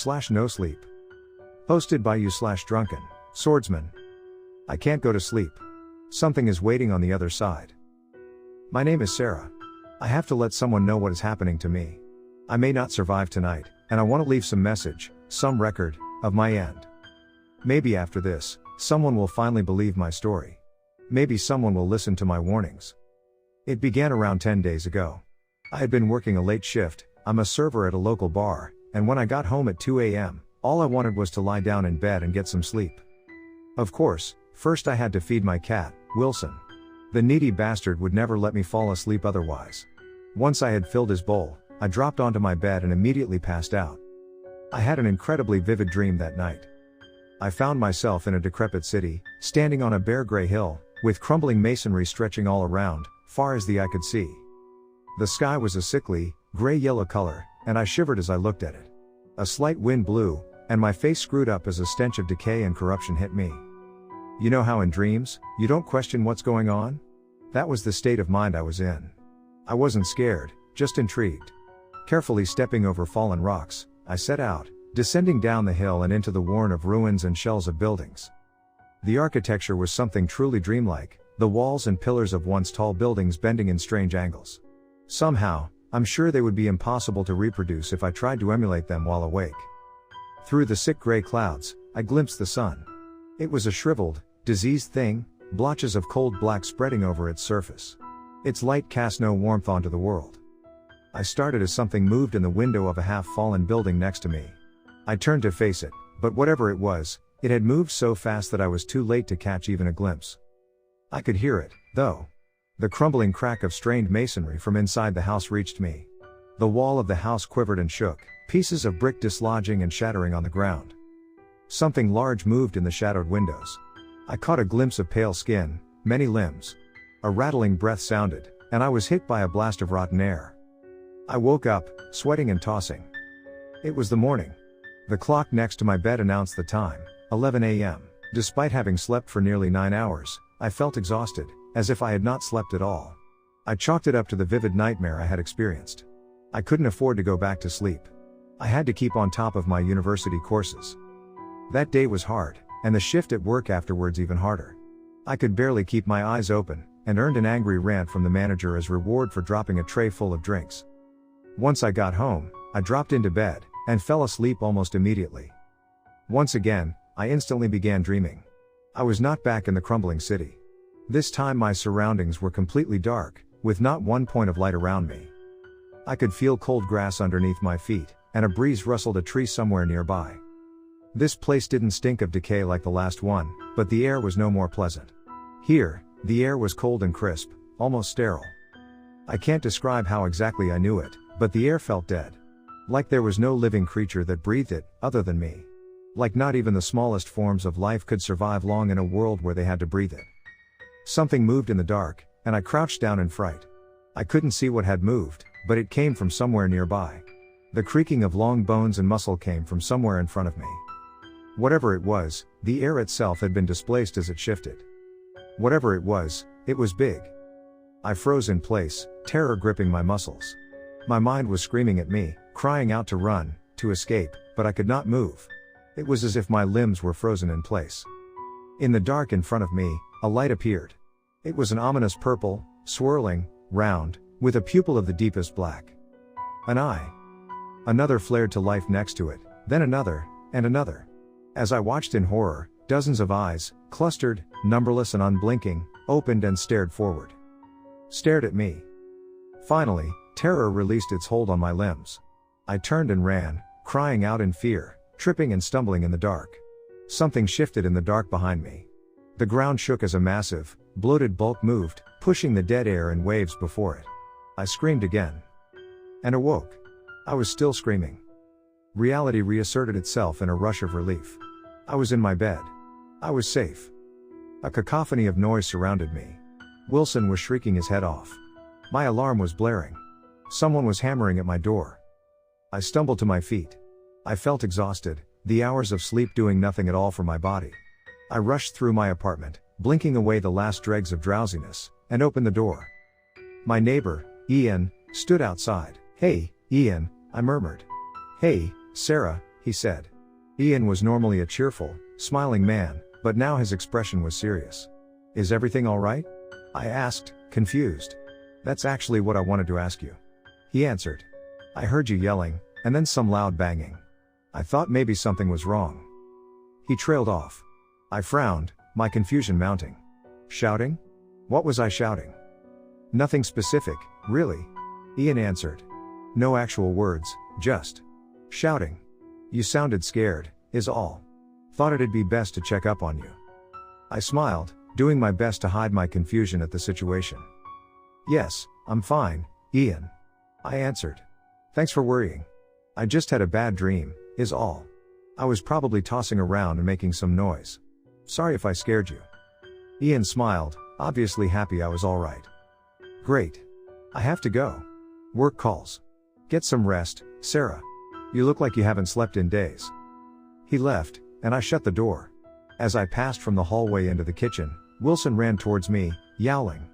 r/nosleep. Hosted by you/DrunkenSwordsman. I can't go to sleep. Something is waiting on the other side. My name is Sarah. I have to let someone know what is happening to me. I may not survive tonight, and I want to leave some message, some record, of my end. Maybe after this, someone will finally believe my story. Maybe someone will listen to my warnings. It began around 10 days ago. I had been working a late shift. I'm a server at a local bar, and when I got home at 2 a.m., all I wanted was to lie down in bed and get some sleep. Of course, first I had to feed my cat, Wilson. The needy bastard would never let me fall asleep otherwise. Once I had filled his bowl, I dropped onto my bed and immediately passed out. I had an incredibly vivid dream that night. I found myself in a decrepit city, standing on a bare gray hill, with crumbling masonry stretching all around, far as the eye could see. The sky was a sickly, gray-yellow color, and I shivered as I looked at it. A slight wind blew, and my face screwed up as a stench of decay and corruption hit me. You know how in dreams, you don't question what's going on? That was the state of mind I was in. I wasn't scared, just intrigued. Carefully stepping over fallen rocks, I set out, descending down the hill and into the warren of ruins and shells of buildings. The architecture was something truly dreamlike, the walls and pillars of once tall buildings bending in strange angles. Somehow, I'm sure they would be impossible to reproduce if I tried to emulate them while awake. Through the sick gray clouds, I glimpsed the sun. It was a shriveled, diseased thing, blotches of cold black spreading over its surface. Its light cast no warmth onto the world. I started as something moved in the window of a half-fallen building next to me. I turned to face it, but whatever it was, it had moved so fast that I was too late to catch even a glimpse. I could hear it, though. The crumbling crack of strained masonry from inside the house reached me. The wall of the house quivered and shook, pieces of brick dislodging and shattering on the ground. Something large moved in the shadowed windows. I caught a glimpse of pale skin, many limbs. A rattling breath sounded, and I was hit by a blast of rotten air. I woke up, sweating and tossing. It was the morning. The clock next to my bed announced the time, 11 a.m. Despite having slept for nearly 9 hours, I felt exhausted, as if I had not slept at all. I chalked it up to the vivid nightmare I had experienced. I couldn't afford to go back to sleep. I had to keep on top of my university courses. That day was hard, and the shift at work afterwards even harder. I could barely keep my eyes open, and earned an angry rant from the manager as reward for dropping a tray full of drinks. Once I got home, I dropped into bed, and fell asleep almost immediately. Once again, I instantly began dreaming. I was not back in the crumbling city. This time my surroundings were completely dark, with not one point of light around me. I could feel cold grass underneath my feet, and a breeze rustled a tree somewhere nearby. This place didn't stink of decay like the last one, but the air was no more pleasant. Here, the air was cold and crisp, almost sterile. I can't describe how exactly I knew it, but the air felt dead. Like there was no living creature that breathed it, other than me. Like not even the smallest forms of life could survive long in a world where they had to breathe it. Something moved in the dark, and I crouched down in fright. I couldn't see what had moved, but it came from somewhere nearby. The creaking of long bones and muscle came from somewhere in front of me. Whatever it was, the air itself had been displaced as it shifted. Whatever it was big. I froze in place, terror gripping my muscles. My mind was screaming at me, crying out to run, to escape, but I could not move. It was as if my limbs were frozen in place. In the dark in front of me, a light appeared. It was an ominous purple, swirling, round, with a pupil of the deepest black. An eye. Another flared to life next to it, then another, and another. As I watched in horror, dozens of eyes, clustered, numberless and unblinking, opened and stared forward. Stared at me. Finally, terror released its hold on my limbs. I turned and ran, crying out in fear, tripping and stumbling in the dark. Something shifted in the dark behind me. The ground shook as a massive, bloated bulk moved, pushing the dead air in waves before it. I screamed again. And awoke. I was still screaming. Reality reasserted itself in a rush of relief. I was in my bed. I was safe. A cacophony of noise surrounded me. Wilson was shrieking his head off. My alarm was blaring. Someone was hammering at my door. I stumbled to my feet. I felt exhausted, the hours of sleep doing nothing at all for my body. I rushed through my apartment, blinking away the last dregs of drowsiness, and opened the door. My neighbor, Ian, stood outside. "Hey, Ian," I murmured. "Hey, Sarah," he said. Ian was normally a cheerful, smiling man, but now his expression was serious. Is everything alright? I asked, confused. That's actually what I wanted to ask you. He answered. I heard you yelling, and then some loud banging. I thought maybe something was wrong. He trailed off. I frowned, my confusion mounting. Shouting? What was I shouting? Nothing specific, really. Ian answered. No actual words, just shouting. You sounded scared, is all. Thought it'd be best to check up on you. I smiled, doing my best to hide my confusion at the situation. Yes, I'm fine, Ian. I answered. Thanks for worrying. I just had a bad dream, is all. I was probably tossing around and making some noise. Sorry if I scared you. Ian smiled, obviously happy I was alright. Great. I have to go. Work calls. Get some rest, Sarah. You look like you haven't slept in days. He left, and I shut the door. As I passed from the hallway into the kitchen, Wilson ran towards me, yowling.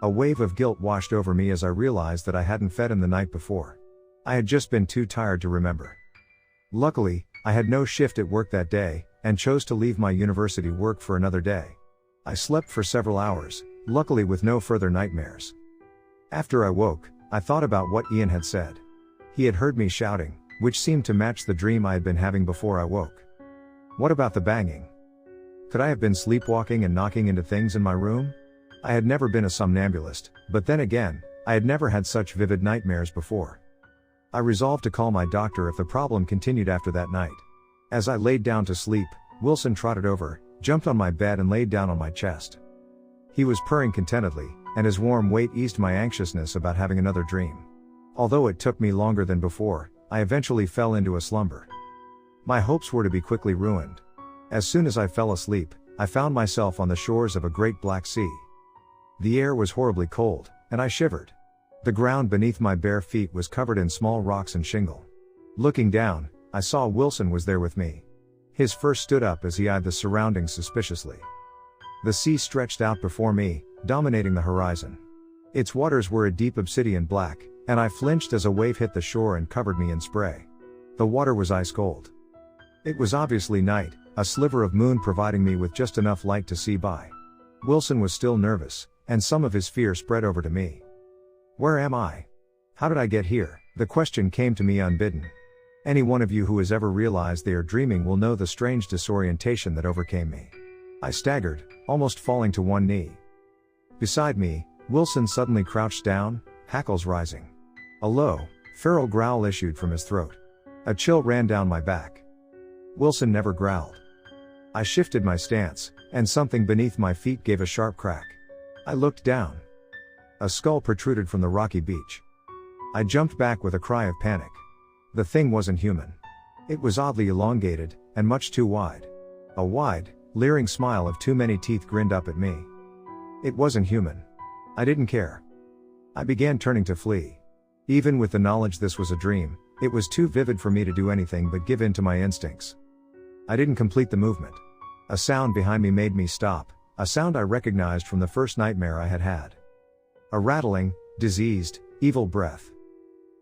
A wave of guilt washed over me as I realized that I hadn't fed him the night before. I had just been too tired to remember. Luckily, I had no shift at work that day, and chose to leave my university work for another day. I slept for several hours, luckily with no further nightmares. After I woke, I thought about what Ian had said. He had heard me shouting, which seemed to match the dream I had been having before I woke. What about the banging? Could I have been sleepwalking and knocking into things in my room? I had never been a somnambulist, but then again, I had never had such vivid nightmares before. I resolved to call my doctor if the problem continued after that night. As I laid down to sleep, Wilson trotted over, jumped on my bed and laid down on my chest. He was purring contentedly, and his warm weight eased my anxiousness about having another dream. Although it took me longer than before, I eventually fell into a slumber. My hopes were to be quickly ruined. As soon as I fell asleep, I found myself on the shores of a great black sea. The air was horribly cold, and I shivered. The ground beneath my bare feet was covered in small rocks and shingle. Looking down, I saw Wilson was there with me. His fur stood up as he eyed the surroundings suspiciously. The sea stretched out before me, dominating the horizon. Its waters were a deep obsidian black, and I flinched as a wave hit the shore and covered me in spray. The water was ice cold. It was obviously night, a sliver of moon providing me with just enough light to see by. Wilson was still nervous, and some of his fear spread over to me. Where am I? How did I get here? The question came to me unbidden. Any one of you who has ever realized they are dreaming will know the strange disorientation that overcame me. I staggered, almost falling to one knee. Beside me, Wilson suddenly crouched down, hackles rising. A low, feral growl issued from his throat. A chill ran down my back. Wilson never growled. I shifted my stance, and something beneath my feet gave a sharp crack. I looked down. A skull protruded from the rocky beach. I jumped back with a cry of panic. The thing wasn't human. It was oddly elongated, and much too wide. A wide, leering smile of too many teeth grinned up at me. It wasn't human. I didn't care. I began turning to flee. Even with the knowledge this was a dream, it was too vivid for me to do anything but give in to my instincts. I didn't complete the movement. A sound behind me made me stop, a sound I recognized from the first nightmare I had had. A rattling, diseased, evil breath.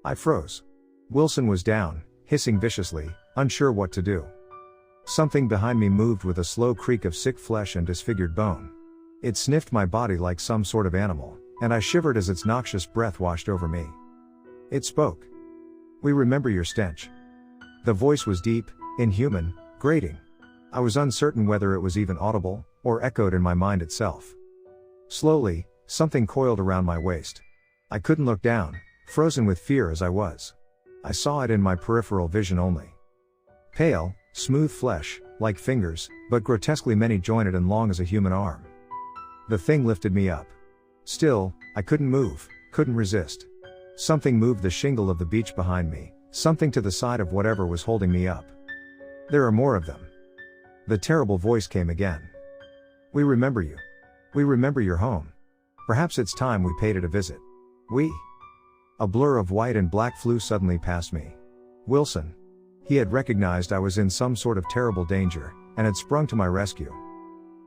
I froze. Wilson was down, hissing viciously, unsure what to do. Something behind me moved with a slow creak of sick flesh and disfigured bone. It sniffed my body like some sort of animal, and I shivered as its noxious breath washed over me. It spoke. We remember your stench. The voice was deep, inhuman, grating. I was uncertain whether it was even audible, or echoed in my mind itself. Slowly, something coiled around my waist. I couldn't look down, frozen with fear as I was. I saw it in my peripheral vision only. Pale, smooth flesh, like fingers, but grotesquely many-jointed and long as a human arm. The thing lifted me up. Still, I couldn't move, couldn't resist. Something moved the shingle of the beach behind me, something to the side of whatever was holding me up. There are more of them. The terrible voice came again. We remember you. We remember your home. Perhaps it's time we paid it a visit. We? A blur of white and black flew suddenly past me. Wilson. He had recognized I was in some sort of terrible danger, and had sprung to my rescue.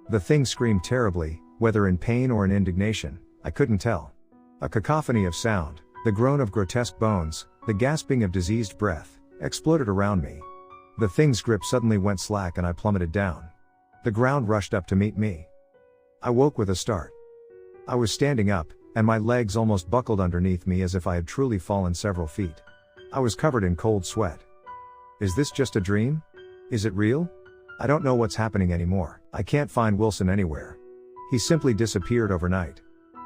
The thing screamed terribly, whether in pain or in indignation, I couldn't tell. A cacophony of sound, the groan of grotesque bones, the gasping of diseased breath, exploded around me. The thing's grip suddenly went slack and I plummeted down. The ground rushed up to meet me. I woke with a start. I was standing up, and my legs almost buckled underneath me as if I had truly fallen several feet. I was covered in cold sweat. Is this just a dream? Is it real? I don't know what's happening anymore. I can't find Wilson anywhere. He simply disappeared overnight.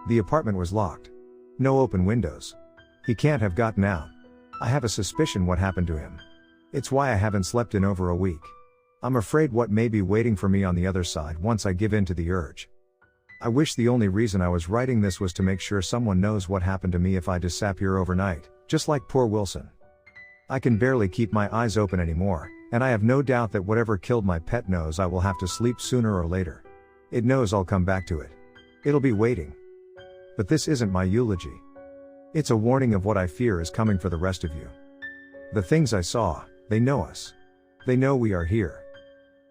The apartment was locked. No open windows. He can't have gotten out. I have a suspicion what happened to him. It's why I haven't slept in over a week. I'm afraid what may be waiting for me on the other side once I give in to the urge. I wish the only reason I was writing this was to make sure someone knows what happened to me if I disappear overnight, just like poor Wilson. I can barely keep my eyes open anymore, and I have no doubt that whatever killed my pet knows I will have to sleep sooner or later. It knows I'll come back to it. It'll be waiting. But this isn't my eulogy. It's a warning of what I fear is coming for the rest of you. The things I saw, they know us. They know we are here.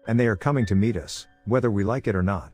And they are coming to meet us, whether we like it or not.